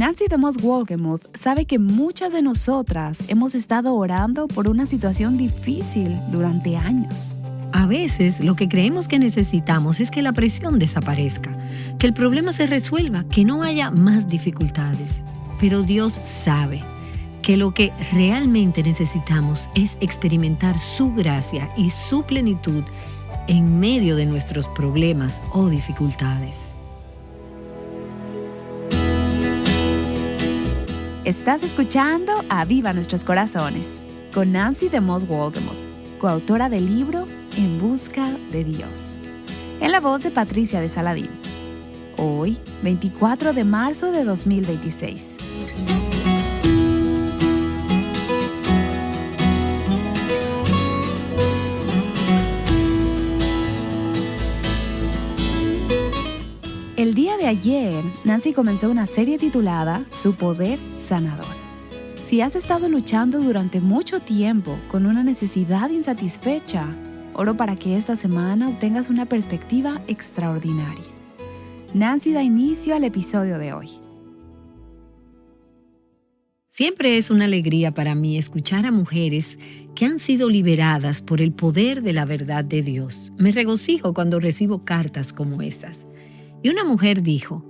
Nancy DeMoss Wolgemuth sabe que muchas de nosotras hemos estado orando por una situación difícil durante años. A veces lo que creemos que necesitamos es que la presión desaparezca, que el problema se resuelva, que no haya más dificultades. Pero Dios sabe que lo que realmente necesitamos es experimentar su gracia y su plenitud en medio de nuestros problemas o dificultades. Estás escuchando Aviva Nuestros Corazones con Nancy DeMoss Wolgemuth, coautora del libro En Busca de Dios, en la voz de Patricia de Saladín. Hoy, 24 de marzo de 2026. El día de ayer, Nancy comenzó una serie titulada Su Poder Sanador. Si has estado luchando durante mucho tiempo con una necesidad insatisfecha, oro para que esta semana obtengas una perspectiva extraordinaria. Nancy da inicio al episodio de hoy. Siempre es una alegría para mí escuchar a mujeres que han sido liberadas por el poder de la verdad de Dios. Me regocijo cuando recibo cartas como esas. Y una mujer dijo: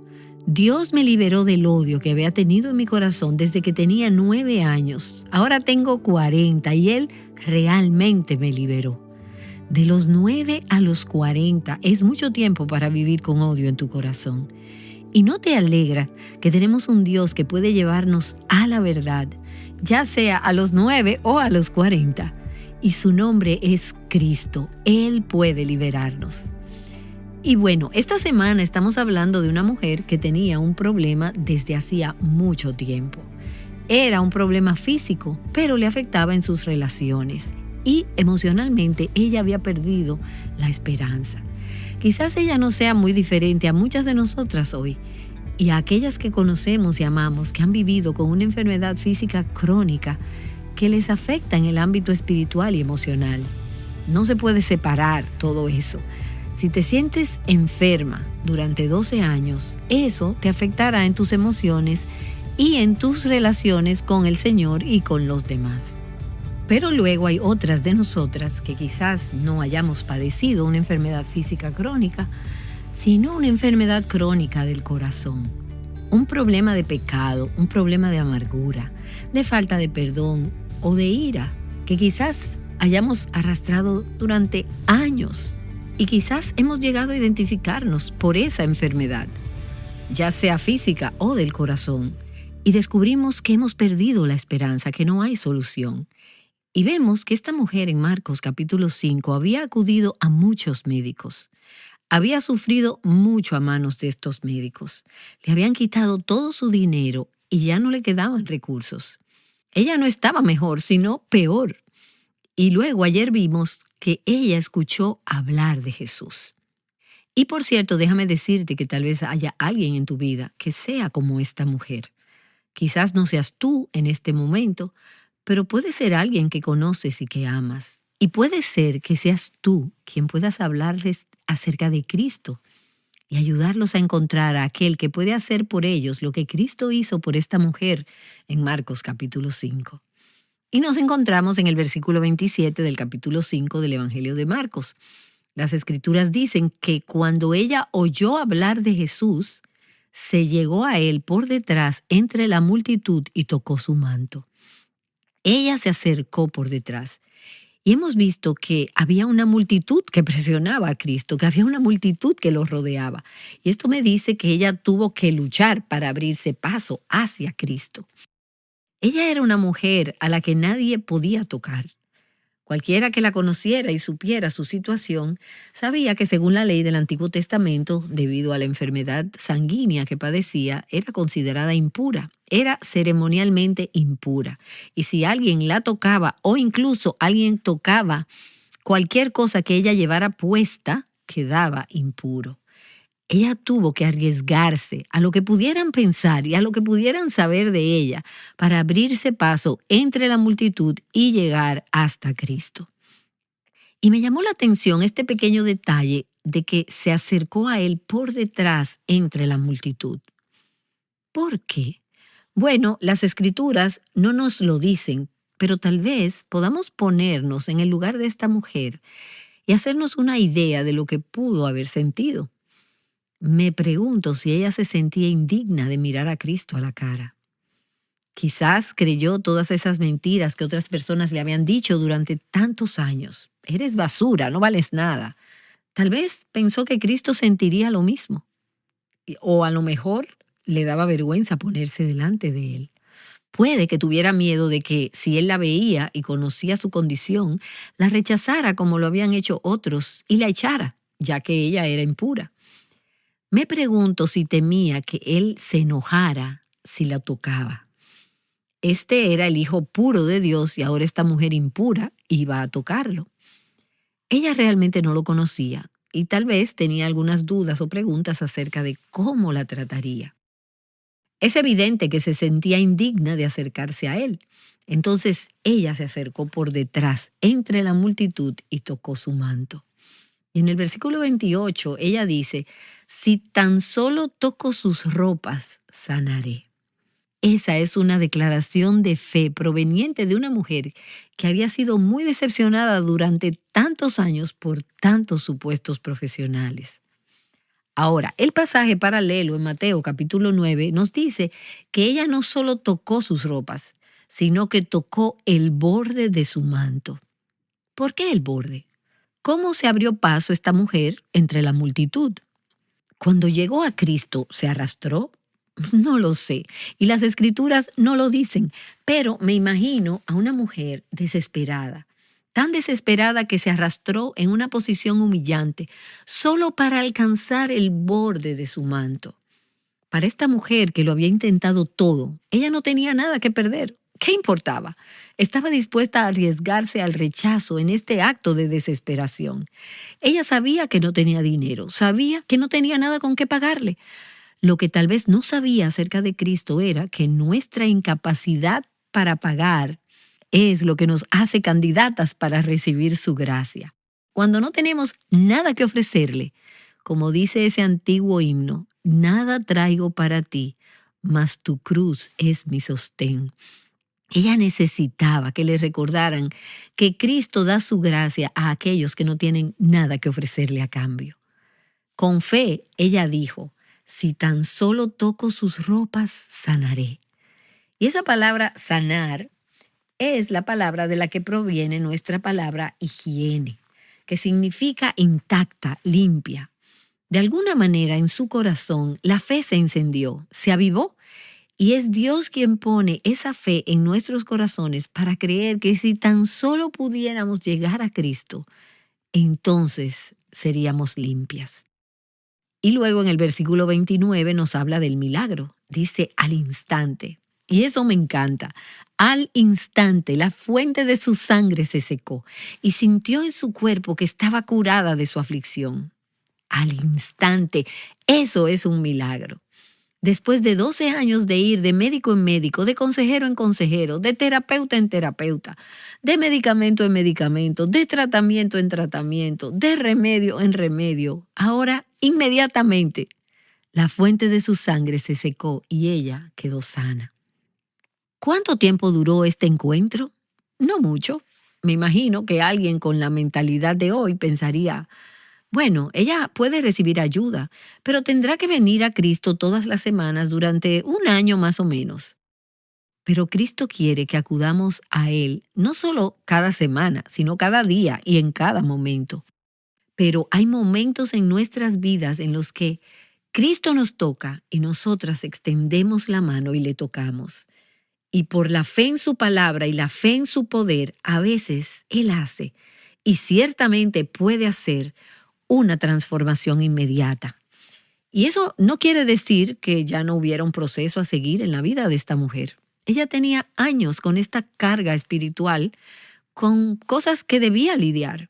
Dios me liberó del odio que había tenido en mi corazón desde que tenía 9 años. Ahora tengo 40 y Él realmente me liberó. De los 9 a los 40 es mucho tiempo para vivir con odio en tu corazón. ¿Y no te alegra que tenemos un Dios que puede llevarnos a la verdad, ya sea a los 9 o a los 40? Y su nombre es Cristo. Él puede liberarnos. Y bueno, esta semana estamos hablando de una mujer que tenía un problema desde hacía mucho tiempo. Era un problema físico, pero le afectaba en sus relaciones. Y emocionalmente ella había perdido la esperanza. Quizás ella no sea muy diferente a muchas de nosotras hoy y a aquellas que conocemos y amamos que han vivido con una enfermedad física crónica que les afecta en el ámbito espiritual y emocional. No se puede separar todo eso. Si te sientes enferma durante 12 años, eso te afectará en tus emociones y en tus relaciones con el Señor y con los demás. Pero luego hay otras de nosotras que quizás no hayamos padecido una enfermedad física crónica, sino una enfermedad crónica del corazón. Un problema de pecado, un problema de amargura, de falta de perdón o de ira, que quizás hayamos arrastrado durante años. Y quizás hemos llegado a identificarnos por esa enfermedad, ya sea física o del corazón, y descubrimos que hemos perdido la esperanza, que no hay solución. Y vemos que esta mujer en Marcos capítulo 5 había acudido a muchos médicos. Había sufrido mucho a manos de estos médicos. Le habían quitado todo su dinero y ya no le quedaban recursos. Ella no estaba mejor, sino peor. Y luego ayer vimos que ella escuchó hablar de Jesús. Y por cierto, déjame decirte que tal vez haya alguien en tu vida que sea como esta mujer. Quizás no seas tú en este momento, pero puede ser alguien que conoces y que amas. Y puede ser que seas tú quien puedas hablarles acerca de Cristo y ayudarlos a encontrar a aquel que puede hacer por ellos lo que Cristo hizo por esta mujer en Marcos capítulo 5. Y nos encontramos en el versículo 27 del capítulo 5 del Evangelio de Marcos. Las Escrituras dicen que cuando ella oyó hablar de Jesús, se llegó a él por detrás entre la multitud y tocó su manto. Ella se acercó por detrás. Y hemos visto que había una multitud que presionaba a Cristo, que había una multitud que lo rodeaba. Y esto me dice que ella tuvo que luchar para abrirse paso hacia Cristo. Ella era una mujer a la que nadie podía tocar. Cualquiera que la conociera y supiera su situación, sabía que según la ley del Antiguo Testamento, debido a la enfermedad sanguínea que padecía, era considerada impura, era ceremonialmente impura. Y si alguien la tocaba o incluso alguien tocaba cualquier cosa que ella llevara puesta, quedaba impuro. Ella tuvo que arriesgarse a lo que pudieran pensar y a lo que pudieran saber de ella para abrirse paso entre la multitud y llegar hasta Cristo. Y me llamó la atención este pequeño detalle de que se acercó a él por detrás entre la multitud. ¿Por qué? Bueno, las Escrituras no nos lo dicen, pero tal vez podamos ponernos en el lugar de esta mujer y hacernos una idea de lo que pudo haber sentido. Me pregunto si ella se sentía indigna de mirar a Cristo a la cara. Quizás creyó todas esas mentiras que otras personas le habían dicho durante tantos años. Eres basura, no vales nada. Tal vez pensó que Cristo sentiría lo mismo. O a lo mejor le daba vergüenza ponerse delante de él. Puede que tuviera miedo de que, si él la veía y conocía su condición, la rechazara como lo habían hecho otros y la echara, ya que ella era impura. Me pregunto si temía que él se enojara si la tocaba. Este era el hijo puro de Dios y ahora esta mujer impura iba a tocarlo. Ella realmente no lo conocía y tal vez tenía algunas dudas o preguntas acerca de cómo la trataría. Es evidente que se sentía indigna de acercarse a él. Entonces ella se acercó por detrás, entre la multitud, y tocó su manto. Y en el versículo 28 ella dice, si tan solo toco sus ropas, sanaré. Esa es una declaración de fe proveniente de una mujer que había sido muy decepcionada durante tantos años por tantos supuestos profesionales. Ahora, el pasaje paralelo en Mateo capítulo 9 nos dice que ella no solo tocó sus ropas, sino que tocó el borde de su manto. ¿Por qué el borde? ¿Cómo se abrió paso esta mujer entre la multitud? Cuando llegó a Cristo, ¿se arrastró? No lo sé, y las Escrituras no lo dicen, pero me imagino a una mujer desesperada, tan desesperada que se arrastró en una posición humillante, solo para alcanzar el borde de su manto. Para esta mujer que lo había intentado todo, ella no tenía nada que perder. ¿Qué importaba? Estaba dispuesta a arriesgarse al rechazo en este acto de desesperación. Ella sabía que no tenía dinero, sabía que no tenía nada con qué pagarle. Lo que tal vez no sabía acerca de Cristo era que nuestra incapacidad para pagar es lo que nos hace candidatas para recibir su gracia. Cuando no tenemos nada que ofrecerle, como dice ese antiguo himno, nada traigo para ti, mas tu cruz es mi sostén. Ella necesitaba que le recordaran que Cristo da su gracia a aquellos que no tienen nada que ofrecerle a cambio. Con fe, ella dijo, si tan solo toco sus ropas, sanaré. Y esa palabra sanar es la palabra de la que proviene nuestra palabra higiene, que significa intacta, limpia. De alguna manera en su corazón la fe se encendió, se avivó, y es Dios quien pone esa fe en nuestros corazones para creer que si tan solo pudiéramos llegar a Cristo, entonces seríamos limpias. Y luego en el versículo 29 nos habla del milagro. Dice al instante. Y eso me encanta. Al instante la fuente de su sangre se secó y sintió en su cuerpo que estaba curada de su aflicción. Al instante. Eso es un milagro. Después de 12 años de ir de médico en médico, de consejero en consejero, de terapeuta en terapeuta, de medicamento en medicamento, de tratamiento en tratamiento, de remedio en remedio, ahora inmediatamente la fuente de su sangre se secó y ella quedó sana. ¿Cuánto tiempo duró este encuentro? No mucho. Me imagino que alguien con la mentalidad de hoy pensaría, bueno, ella puede recibir ayuda, pero tendrá que venir a Cristo todas las semanas durante un año más o menos. Pero Cristo quiere que acudamos a Él no solo cada semana, sino cada día y en cada momento. Pero hay momentos en nuestras vidas en los que Cristo nos toca y nosotras extendemos la mano y le tocamos. Y por la fe en su palabra y la fe en su poder, a veces Él hace, y ciertamente puede hacer, una transformación inmediata. Y eso no quiere decir que ya no hubiera un proceso a seguir en la vida de esta mujer. Ella tenía años con esta carga espiritual, con cosas que debía lidiar.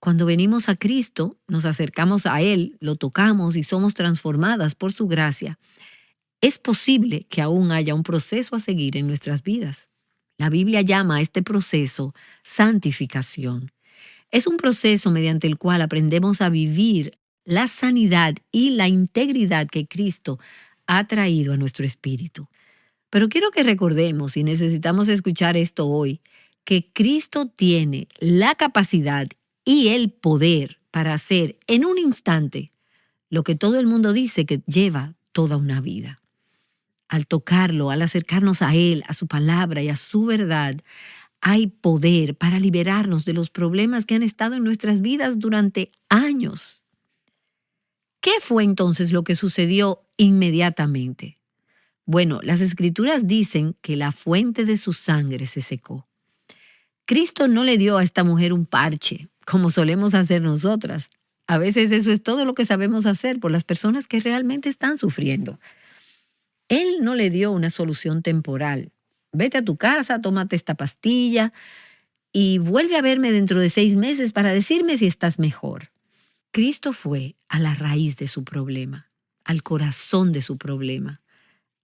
Cuando venimos a Cristo, nos acercamos a Él, lo tocamos y somos transformadas por su gracia. Es posible que aún haya un proceso a seguir en nuestras vidas. La Biblia llama a este proceso santificación. Es un proceso mediante el cual aprendemos a vivir la sanidad y la integridad que Cristo ha traído a nuestro espíritu. Pero quiero que recordemos, y necesitamos escuchar esto hoy, que Cristo tiene la capacidad y el poder para hacer en un instante lo que todo el mundo dice que lleva toda una vida. Al tocarlo, al acercarnos a Él, a su palabra y a su verdad, hay poder para liberarnos de los problemas que han estado en nuestras vidas durante años. ¿Qué fue entonces lo que sucedió inmediatamente? Bueno, las Escrituras dicen que la fuente de su sangre se secó. Cristo no le dio a esta mujer un parche, como solemos hacer nosotras. A veces eso es todo lo que sabemos hacer por las personas que realmente están sufriendo. Él no le dio una solución temporal. Vete a tu casa, tómate esta pastilla y vuelve a verme dentro de 6 meses para decirme si estás mejor. Cristo fue a la raíz de su problema, al corazón de su problema,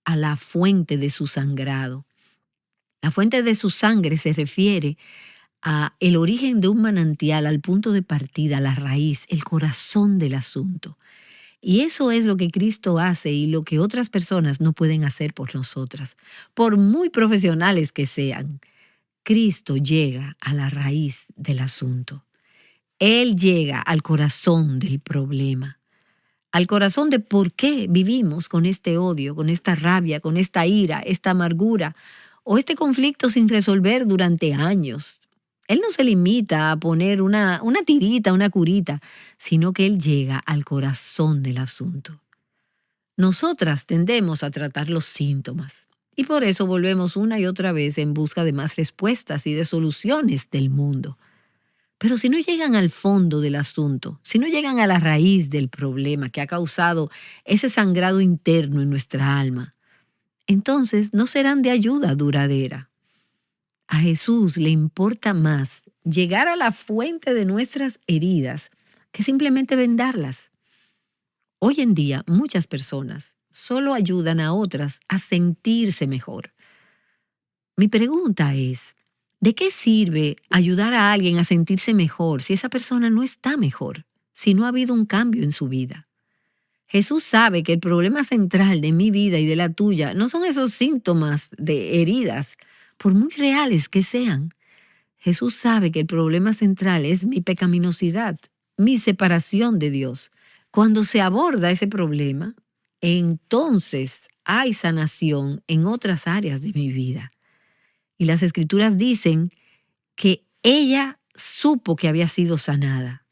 a la fuente de su sangrado. La fuente de su sangre se refiere a el origen de un manantial, al punto de partida, la raíz, el corazón del asunto. Y eso es lo que Cristo hace y lo que otras personas no pueden hacer por nosotras. Por muy profesionales que sean, Cristo llega a la raíz del asunto. Él llega al corazón del problema, al corazón de por qué vivimos con este odio, con esta rabia, con esta ira, esta amargura o este conflicto sin resolver durante años. Él no se limita a poner una tirita, una curita, sino que Él llega al corazón del asunto. Nosotras tendemos a tratar los síntomas y por eso volvemos una y otra vez en busca de más respuestas y de soluciones del mundo. Pero si no llegan al fondo del asunto, si no llegan a la raíz del problema que ha causado ese sangrado interno en nuestra alma, entonces no serán de ayuda duradera. A Jesús le importa más llegar a la fuente de nuestras heridas que simplemente vendarlas. Hoy en día, muchas personas solo ayudan a otras a sentirse mejor. Mi pregunta es, ¿de qué sirve ayudar a alguien a sentirse mejor si esa persona no está mejor, si no ha habido un cambio en su vida? Jesús sabe que el problema central de mi vida y de la tuya no son esos síntomas de heridas, por muy reales que sean. Jesús sabe que el problema central es mi pecaminosidad, mi separación de Dios. Cuando se aborda ese problema, entonces hay sanación en otras áreas de mi vida. Y las Escrituras dicen que ella supo que había sido sanada.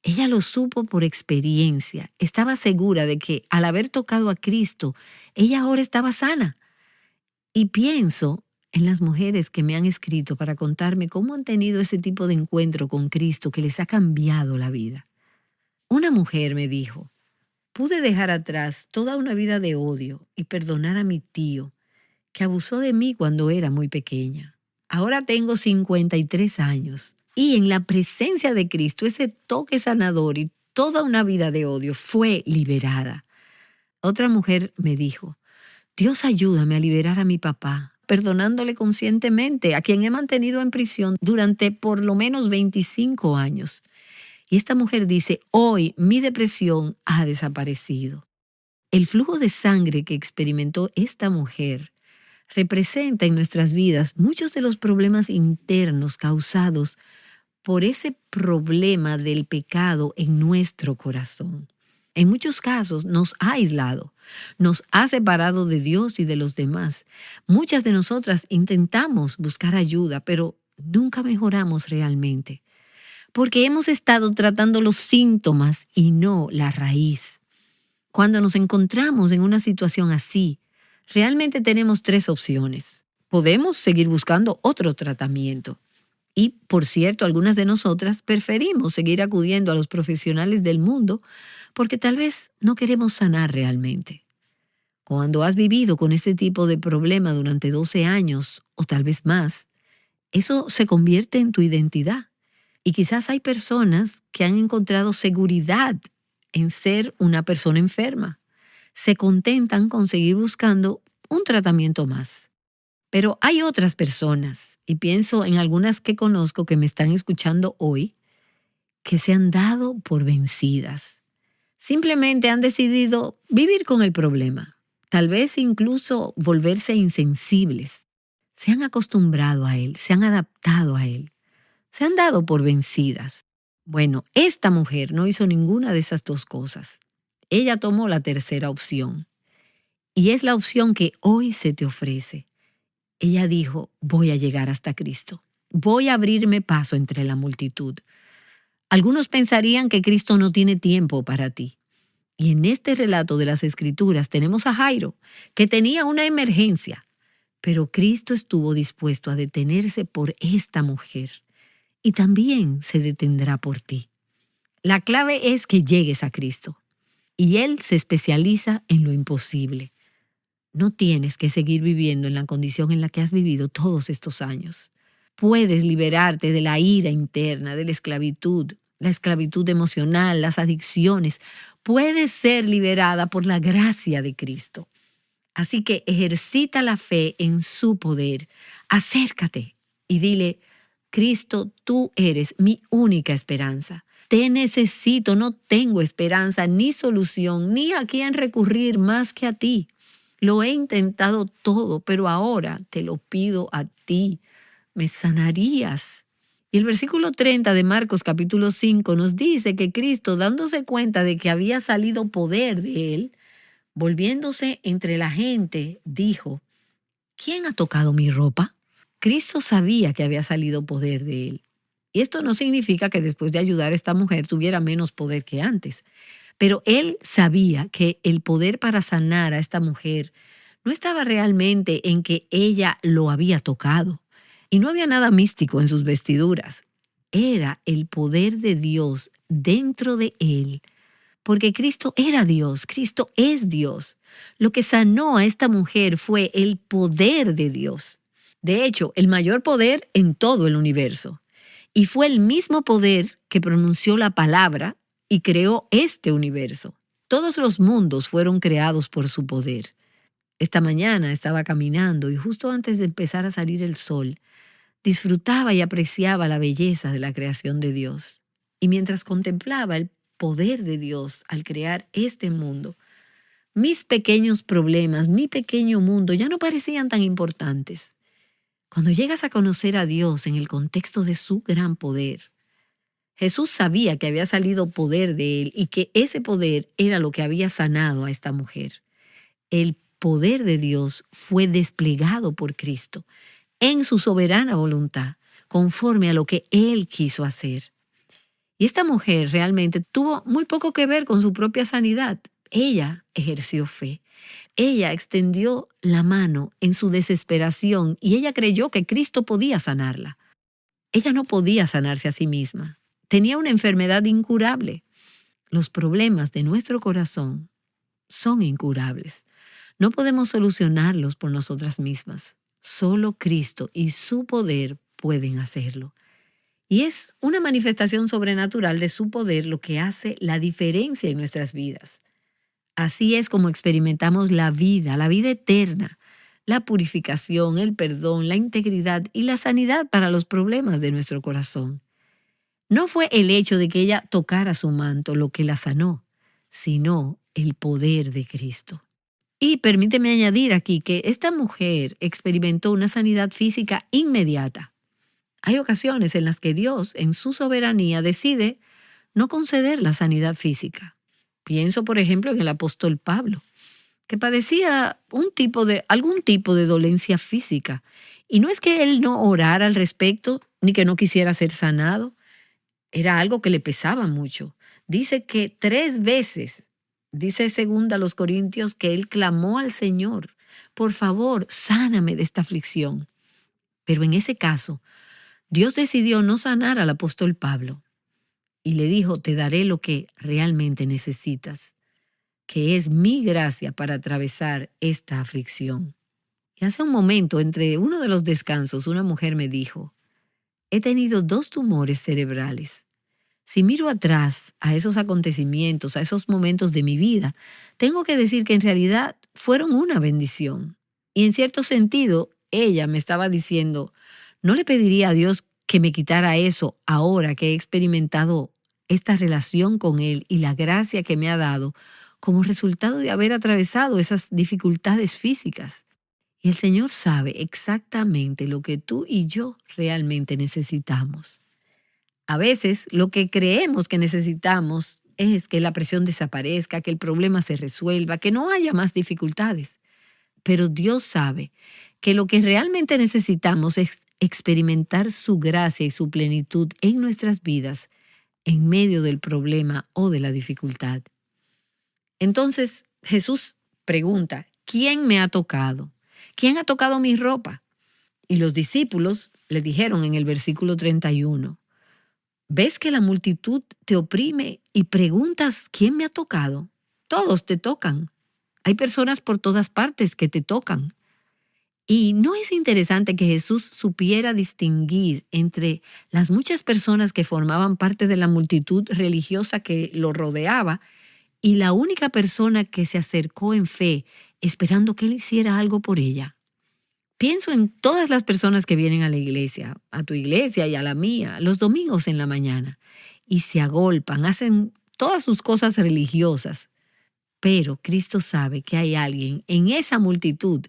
Ella lo supo por experiencia. Estaba segura de que al haber tocado a Cristo, ella ahora estaba sana. Y pienso en las mujeres que me han escrito para contarme cómo han tenido ese tipo de encuentro con Cristo que les ha cambiado la vida. Una mujer me dijo, pude dejar atrás toda una vida de odio y perdonar a mi tío, que abusó de mí cuando era muy pequeña. Ahora tengo 53 años y en la presencia de Cristo ese toque sanador y toda una vida de odio fue liberada. Otra mujer me dijo, Dios ayúdame a liberar a mi papá, perdonándole conscientemente, a quien he mantenido en prisión durante por lo menos 25 años. Y esta mujer dice, hoy mi depresión ha desaparecido. El flujo de sangre que experimentó esta mujer representa en nuestras vidas muchos de los problemas internos causados por ese problema del pecado en nuestro corazón. En muchos casos nos ha aislado, nos ha separado de Dios y de los demás. Muchas de nosotras intentamos buscar ayuda, pero nunca mejoramos realmente, porque hemos estado tratando los síntomas y no la raíz. Cuando nos encontramos en una situación así, realmente tenemos 3 opciones. Podemos seguir buscando otro tratamiento. Y, por cierto, algunas de nosotras preferimos seguir acudiendo a los profesionales del mundo porque tal vez no queremos sanar realmente. Cuando has vivido con este tipo de problema durante 12 años o tal vez más, eso se convierte en tu identidad. Y quizás hay personas que han encontrado seguridad en ser una persona enferma. Se contentan con seguir buscando un tratamiento más. Pero hay otras personas, y pienso en algunas que conozco que me están escuchando hoy, que se han dado por vencidas. Simplemente han decidido vivir con el problema. tal vez incluso volverse insensibles. Se han acostumbrado a Él, se han adaptado a Él, se han dado por vencidas. Bueno, esta mujer no hizo ninguna de esas dos cosas. Ella tomó la tercera opción. Y es la opción que hoy se te ofrece. Ella dijo, voy a llegar hasta Cristo. Voy a abrirme paso entre la multitud. Algunos pensarían que Cristo no tiene tiempo para ti. Y en este relato de las Escrituras tenemos a Jairo, que tenía una emergencia, pero Cristo estuvo dispuesto a detenerse por esta mujer. Y también se detendrá por ti. La clave es que llegues a Cristo. Y Él se especializa en lo imposible. No tienes que seguir viviendo en la condición en la que has vivido todos estos años. Puedes liberarte de la ira interna, de la esclavitud emocional, las adicciones. Puedes ser liberada por la gracia de Cristo. Así que ejercita la fe en su poder. Acércate y dile, Cristo, tú eres mi única esperanza. Te necesito, no tengo esperanza, ni solución, ni a quién recurrir más que a ti. Lo he intentado todo, pero ahora te lo pido a ti. ¿Me sanarías? Y el versículo 30 de Marcos capítulo 5 nos dice que Cristo, dándose cuenta de que había salido poder de Él, volviéndose entre la gente, dijo, ¿quién ha tocado mi ropa? Cristo sabía que había salido poder de Él. Y esto no significa que después de ayudar a esta mujer tuviera menos poder que antes. Pero Él sabía que el poder para sanar a esta mujer no estaba realmente en que ella lo había tocado. Y no había nada místico en sus vestiduras. Era el poder de Dios dentro de Él. Porque Cristo era Dios, Cristo es Dios. Lo que sanó a esta mujer fue el poder de Dios. De hecho, el mayor poder en todo el universo. Y fue el mismo poder que pronunció la palabra y creó este universo. Todos los mundos fueron creados por su poder. Esta mañana estaba caminando y justo antes de empezar a salir el sol, disfrutaba y apreciaba la belleza de la creación de Dios. Y mientras contemplaba el poder de Dios al crear este mundo, mis pequeños problemas, mi pequeño mundo ya no parecían tan importantes. Cuando llegas a conocer a Dios en el contexto de su gran poder, Jesús sabía que había salido poder de Él y que ese poder era lo que había sanado a esta mujer. El poder de Dios fue desplegado por Cristo en su soberana voluntad, conforme a lo que Él quiso hacer. Y esta mujer realmente tuvo muy poco que ver con su propia sanidad. Ella ejerció fe. Ella extendió la mano en su desesperación y ella creyó que Cristo podía sanarla. Ella no podía sanarse a sí misma. Tenía una enfermedad incurable. Los problemas de nuestro corazón son incurables. No podemos solucionarlos por nosotras mismas. Solo Cristo y su poder pueden hacerlo. Y es una manifestación sobrenatural de su poder lo que hace la diferencia en nuestras vidas. Así es como experimentamos la vida eterna, la purificación, el perdón, la integridad y la sanidad para los problemas de nuestro corazón. No fue el hecho de que ella tocara su manto lo que la sanó, sino el poder de Cristo. Y permíteme añadir aquí que esta mujer experimentó una sanidad física inmediata. Hay ocasiones en las que Dios, en su soberanía, decide no conceder la sanidad física. Pienso, por ejemplo, en el apóstol Pablo, que padecía algún tipo de dolencia física. Y no es que él no orara al respecto, ni que no quisiera ser sanado. Era algo que le pesaba mucho. Dice que 3 veces, dice 2 Corintios, que él clamó al Señor, por favor, sáname de esta aflicción. Pero en ese caso, Dios decidió no sanar al apóstol Pablo y le dijo, te daré lo que realmente necesitas, que es mi gracia para atravesar esta aflicción. Y hace un momento, entre uno de los descansos, una mujer me dijo, he tenido 2 tumores cerebrales. Si miro atrás a esos acontecimientos, a esos momentos de mi vida, tengo que decir que en realidad fueron una bendición. Y en cierto sentido, ella me estaba diciendo, no le pediría a Dios que me quitara eso ahora que he experimentado esta relación con Él y la gracia que me ha dado como resultado de haber atravesado esas dificultades físicas. Y el Señor sabe exactamente lo que tú y yo realmente necesitamos. A veces lo que creemos que necesitamos es que la presión desaparezca, que el problema se resuelva, que no haya más dificultades. Pero Dios sabe que lo que realmente necesitamos es experimentar su gracia y su plenitud en nuestras vidas en medio del problema o de la dificultad. Entonces Jesús pregunta, ¿quién me ha tocado? ¿Quién ha tocado mi ropa? Y los discípulos le dijeron en el versículo 31, ¿ves que la multitud te oprime y preguntas quién me ha tocado? Todos te tocan. Hay personas por todas partes que te tocan. Y ¿no es interesante que Jesús supiera distinguir entre las muchas personas que formaban parte de la multitud religiosa que lo rodeaba y la única persona que se acercó en fe, esperando que él hiciera algo por ella? Pienso en todas las personas que vienen a la iglesia, a tu iglesia y a la mía, los domingos en la mañana, y se agolpan, hacen todas sus cosas religiosas. Pero Cristo sabe que hay alguien en esa multitud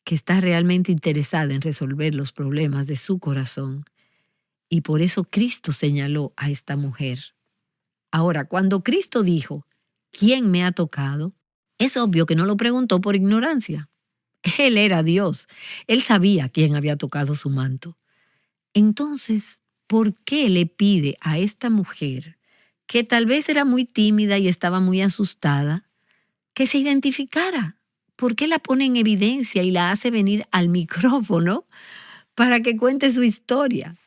que está realmente interesada en resolver los problemas de su corazón. Y por eso Cristo señaló a esta mujer. Ahora, cuando Cristo dijo, ¿quién me ha tocado? Es obvio que no lo preguntó por ignorancia. Él era Dios. Él sabía quién había tocado su manto. Entonces, ¿por qué le pide a esta mujer, que tal vez era muy tímida y estaba muy asustada, que se identificara? ¿Por qué la pone en evidencia y la hace venir al micrófono para que cuente su historia?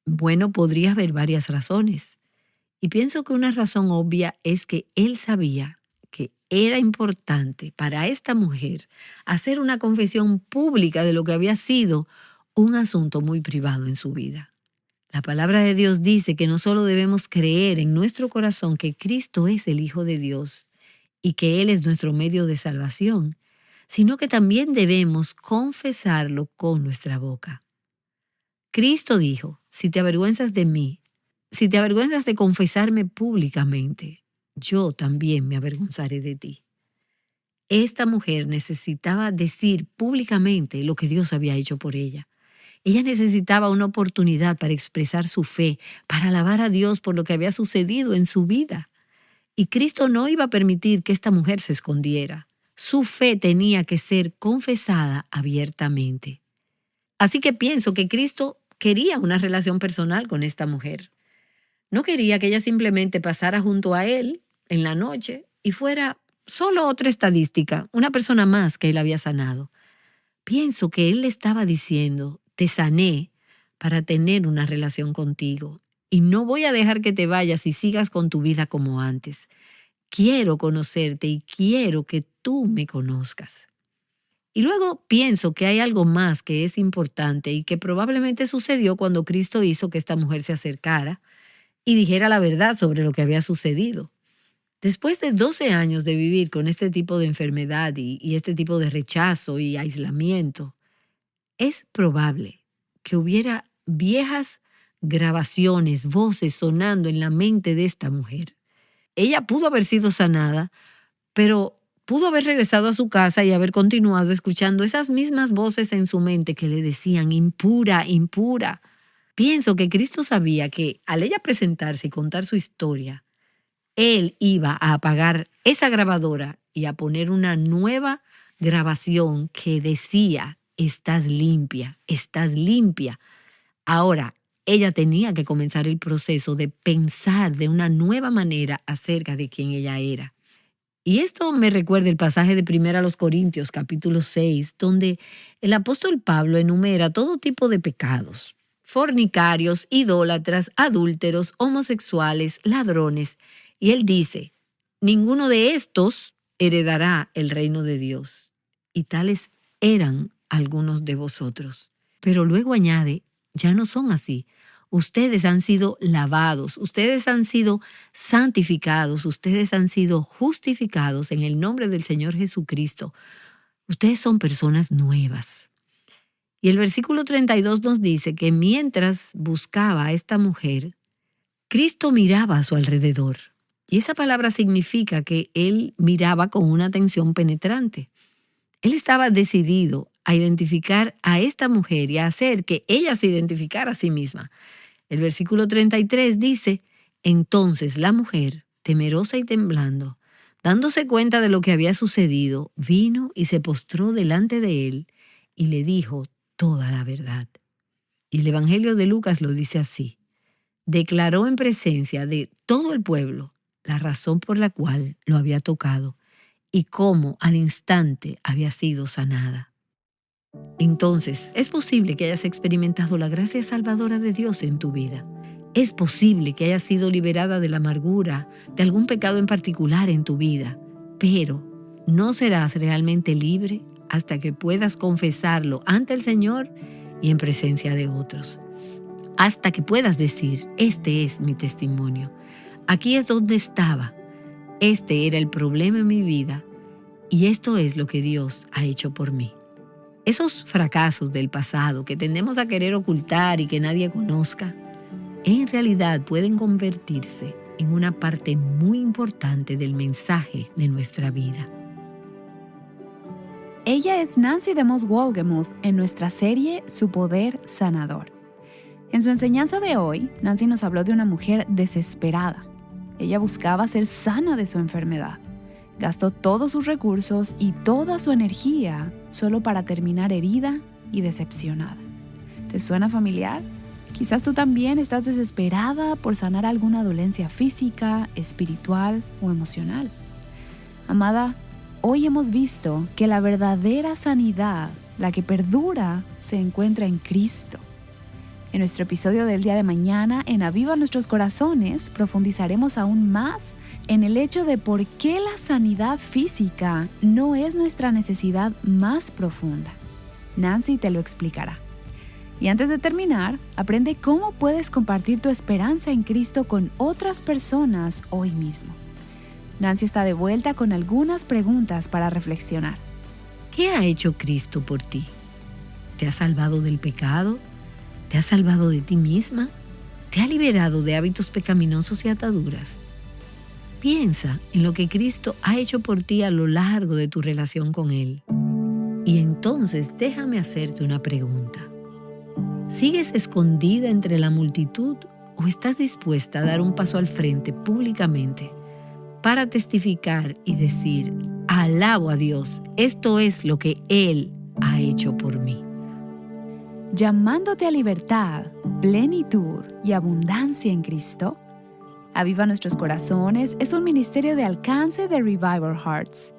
Bueno, podría haber varias razones. Y pienso que una razón obvia es que él sabía que era importante para esta mujer hacer una confesión pública de lo que había sido un asunto muy privado en su vida. La palabra de Dios dice que no solo debemos creer en nuestro corazón que Cristo es el Hijo de Dios y que Él es nuestro medio de salvación, sino que también debemos confesarlo con nuestra boca. Cristo dijo, si te avergüenzas de mí, si te avergüenzas de confesarme públicamente, yo también me avergonzaré de ti. Esta mujer necesitaba decir públicamente lo que Dios había hecho por ella. Ella necesitaba una oportunidad para expresar su fe, para alabar a Dios por lo que había sucedido en su vida. Y Cristo no iba a permitir que esta mujer se escondiera. Su fe tenía que ser confesada abiertamente. Así que pienso que Cristo quería una relación personal con esta mujer. No quería que ella simplemente pasara junto a él en la noche y fuera solo otra estadística, una persona más que él había sanado. Pienso que él le estaba diciendo, te sané para tener una relación contigo y no voy a dejar que te vayas y sigas con tu vida como antes. Quiero conocerte y quiero que tú me conozcas. Y luego pienso que hay algo más que es importante y que probablemente sucedió cuando Cristo hizo que esta mujer se acercara y dijera la verdad sobre lo que había sucedido. Después de 12 años de vivir con este tipo de enfermedad y este tipo de rechazo y aislamiento, es probable que hubiera viejas grabaciones, voces sonando en la mente de esta mujer. Ella pudo haber sido sanada, pero pudo haber regresado a su casa y haber continuado escuchando esas mismas voces en su mente que le decían, impura, impura. Pienso que Cristo sabía que al ella presentarse y contar su historia, Él iba a apagar esa grabadora y a poner una nueva grabación que decía, estás limpia, estás limpia. Ahora, ella tenía que comenzar el proceso de pensar de una nueva manera acerca de quién ella era. Y esto me recuerda el pasaje de 1 Corintios, capítulo 6, donde el apóstol Pablo enumera todo tipo de pecados: fornicarios, idólatras, adúlteros, homosexuales, ladrones. Y él dice, ninguno de estos heredará el reino de Dios. Y tales eran algunos de vosotros. Pero luego añade, ya no son así. Ustedes han sido lavados, ustedes han sido santificados, ustedes han sido justificados en el nombre del Señor Jesucristo. Ustedes son personas nuevas. Y el versículo 32 nos dice que mientras buscaba a esta mujer, Cristo miraba a su alrededor. Y esa palabra significa que él miraba con una atención penetrante. Él estaba decidido a identificar a esta mujer y a hacer que ella se identificara a sí misma. El versículo 33 dice: entonces la mujer, temerosa y temblando, dándose cuenta de lo que había sucedido, vino y se postró delante de él y le dijo toda la verdad. Y el Evangelio de Lucas lo dice así: declaró en presencia de todo el pueblo la razón por la cual lo había tocado y cómo al instante había sido sanada. Entonces, es posible que hayas experimentado la gracia salvadora de Dios en tu vida. Es posible que hayas sido liberada de la amargura, de algún pecado en particular en tu vida, pero no serás realmente libre hasta que puedas confesarlo ante el Señor y en presencia de otros. Hasta que puedas decir: este es mi testimonio. Aquí es donde estaba. Este era el problema en mi vida y esto es lo que Dios ha hecho por mí. Esos fracasos del pasado que tendemos a querer ocultar y que nadie conozca, en realidad pueden convertirse en una parte muy importante del mensaje de nuestra vida. Ella es Nancy DeMoss Wolgemuth en nuestra serie Su Poder Sanador. En su enseñanza de hoy, Nancy nos habló de una mujer desesperada. Ella buscaba ser sana de su enfermedad. Gastó todos sus recursos y toda su energía solo para terminar herida y decepcionada. ¿Te suena familiar? Quizás tú también estás desesperada por sanar alguna dolencia física, espiritual o emocional. Amada, hoy hemos visto que la verdadera sanidad, la que perdura, se encuentra en Cristo. En nuestro episodio del día de mañana, en Aviva Nuestros Corazones, profundizaremos aún más en el hecho de por qué la sanidad física no es nuestra necesidad más profunda. Nancy te lo explicará. Y antes de terminar, aprende cómo puedes compartir tu esperanza en Cristo con otras personas hoy mismo. Nancy está de vuelta con algunas preguntas para reflexionar. ¿Qué ha hecho Cristo por ti? ¿Te ha salvado del pecado? ¿Te ha salvado de ti misma? ¿Te ha liberado de hábitos pecaminosos y ataduras? Piensa en lo que Cristo ha hecho por ti a lo largo de tu relación con Él. Y entonces déjame hacerte una pregunta. ¿Sigues escondida entre la multitud o estás dispuesta a dar un paso al frente públicamente para testificar y decir: alabo a Dios, esto es lo que Él ha hecho por mí? Llamándote a libertad, plenitud y abundancia en Cristo, Aviva Nuestros Corazones es un ministerio de alcance de Revival Hearts.